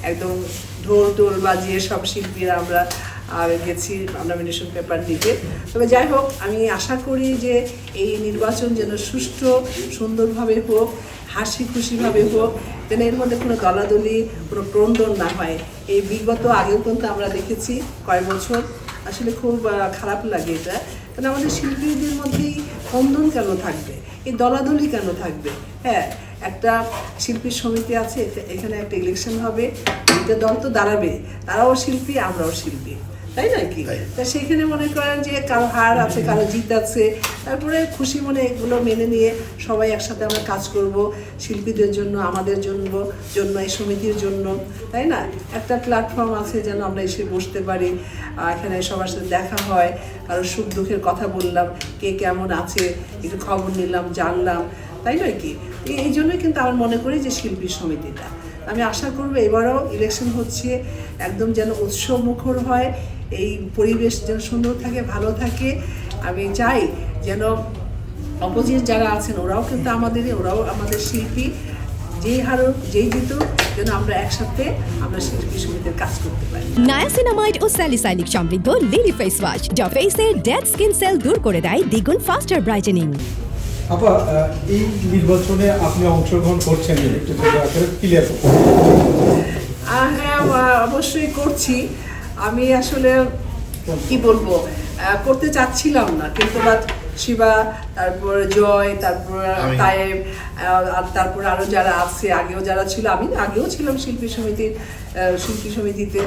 একদম ঢোল টোল বাজিয়ে সব শিল্পীরা আমরা গেছি নমিনেশন পেপার দিতে। তবে যাই হোক, আমি আশা করি যে এই নির্বাচন যেন সুষ্ঠু সুন্দরভাবে হোক, হাসি খুশিভাবে হোক, যেন এর মধ্যে কোনো দলাদলি কোনো ক্রন্দন না হয়। এই বিগত আগেও কিন্তু আমরা দেখেছি কয়েক বছর, আসলে খুব খারাপ লাগে এটা। কারণ আমাদের শিল্পীদের মধ্যেই ক্রন্দন কেন থাকবে, এই দলাদলি কেন থাকবে? হ্যাঁ, একটা শিল্পী সমিতি আছে, এখানে একটা ইলেকশন হবে, দুইটা দল তো দাঁড়াবে, তারাও শিল্পী আমরাও শিল্পী, তাই নয় কি? তা সেখানে মনে করেন যে কারো হার আছে, কারো জিত আছে, তারপরে খুশি মনে এগুলো মেনে নিয়ে সবাই একসাথে আমরা কাজ করব শিল্পীদের জন্য, আমাদের জন্য, এই সমিতির জন্য, তাই না? একটা প্ল্যাটফর্ম আছে যেন আমরা এসে বসতে পারি, এখানে সবার সাথে দেখা হয়, কারো সুখ দুঃখের কথা বললাম, কে কেমন আছে একটু খবর নিলাম, জানলাম, তাই নয় কি? এই জন্যই কিন্তু আমার মনে করি যে শিল্পী সমিতিটা, আমি আশা করবো এবারও ইলেকশন হচ্ছে একদম যেন উৎসব মুখর হয়, এই পরিবেশ যেন সুন্দর থাকে, ভালো থাকে। আমি চাই যেন অপোজিট যারা আছেন ওরাও কিন্তু ওরাও আমাদের শিল্পী, যেই হারুক যেই জিতুক, যেন আমরা একসাথে আমরা শিল্পী সমিতির কাজ করতে পারি। নায়াসিনামাইড ও স্যালিসাইলিক সমৃদ্ধ লিলি ফেস ওয়াশ যা ফেসের ডেড স্কিন সেল দূর করে দেয় দ্বিগুণ ফাস্টার ব্রাইটেনিং। আপা, এই নির্বাচনে আপনি অংশগ্রহণ করছেন, একটু ক্লিয়ার করুন। হ্যাঁ, অবশ্যই করছি। আমি আসলে কি বলবো, করতে চাচ্ছিলাম না, কিন্তু শিবা, তারপর জয়, তারপর তায়েব, আর তারপর আরো যারা আছে, আগেও যারা ছিল, আমি আগেও ছিলাম শিল্পী সমিতিতে।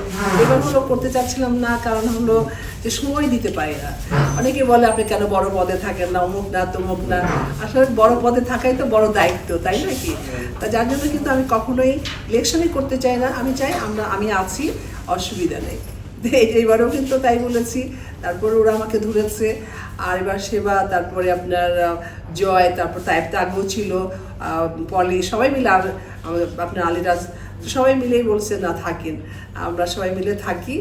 এবার হলো করতে চাচ্ছিলাম না, কারণ হলো যে সময় দিতে পারি না। অনেকে বলে আপনি কেন বড় পদে থাকেন না, অমুক না তমুক না। আসলে বড় পদে থাকাই তো বড় দায়িত্ব, তাই নাকি? তা যার জন্য কিন্তু আমি কখনোই ইলেকশনই করতে চাই না। আমি চাই আমি আছি, অসুবিধা নেই। এইবারও কিন্তু তাই বলেছি। তারপর ওরা আমাকে ধরেছে, আর এবার সেবা, তারপরে আপনার জয়, তারপর তাইব তো আগেও ছিল, পলি, সবাই মিলে, আর আপনার আলিরাজ, সবাই মিলেই বলছে না থাকেন, আমরা সবাই মিলে থাকি,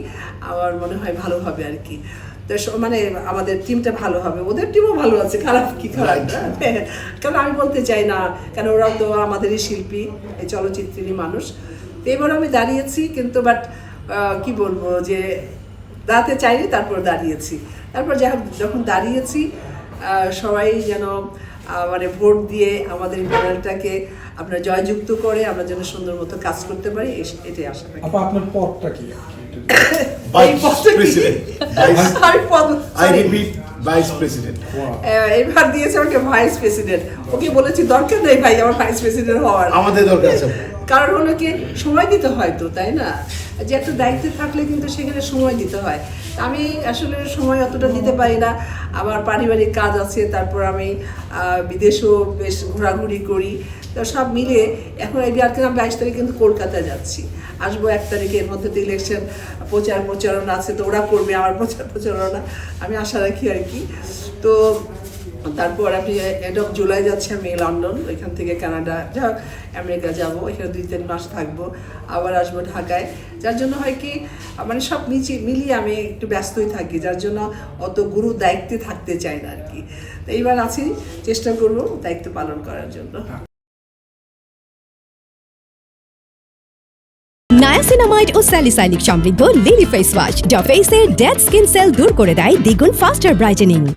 আমার মনে হয় ভালো হবে আর কি। তো মানে আমাদের টিমটা ভালো হবে, ওদের টিমও ভালো আছে, খারাপ কি খারাপ না, কারণ আমি বলতে চাই না, কারণ ওরাও তো আমাদেরই শিল্পী, এই চলচ্চিত্রেরই মানুষ। তো এবার আমি দাঁড়িয়েছি, কিন্তু কি বলবো, যে দাঁড়াতে চাইনি, তারপর দাঁড়িয়েছি। তারপর যখন দাঁড়িয়েছি, সবাই যেন মানে ভোট দিয়ে আমাদের প্যানেলটাকে আপনার জয়যুক্ত করে আমরা যেন সুন্দর মতো কাজ করতে পারি, এটাই আশা করি। আপনার পদটা কি? এবার দিয়েছে আমাকে ভাইস প্রেসিডেন্ট। ওকে বলেছি দরকার নেই ভাই আমার ভাইস প্রেসিডেন্ট হওয়ার, আমাদের দরকার আছে। কারণ হলো কি, সময় দিতে হয় তো, তাই না? যে একটা দায়িত্বে থাকলে কিন্তু সেখানে সময় দিতে হয়। আমি আসলে সময় অতটা দিতে পারি না, আমার পারিবারিক কাজ আছে, তারপর আমি বিদেশেও বেশ ঘোরাঘুরি করি, তো সব মিলে এখন এই আর কি আমি 22 তারিখে কিন্তু কলকাতা যাচ্ছি, আসবো 1 তারিখে। এর মধ্যে তো ইলেকশন প্রচারণা আছে, তো ওরা করবে আমার প্রচারণা, আমি আশা রাখি আর কি। তো তারপর আমি এন্ড অফ জুলাই যাচ্ছি আমি লন্ডন, ওইখান থেকে কানাডা, আমেরিকা যাবো, এখানে 2-3 মাস থাকবো, আবার আসবো ঢাকায়। যার জন্য হয় কি, মানে সব মিলিয়ে আমি একটু ব্যস্তই থাকি, যার জন্য অত গুরু দায়িত্বে থাকতে চাই না আর কি। তো এইবার আছি, চেষ্টা করবো দায়িত্ব পালন করার জন্য। নায়াসিনামাইড ও স্যালিসাইলিক সমৃদ্ধ লিলি ফেস ওয়াশ যা ফেসের ডেড স্কিন সেল দূর করে দেয় দ্বিগুণ ফাস্টার ব্রাইটেনিং।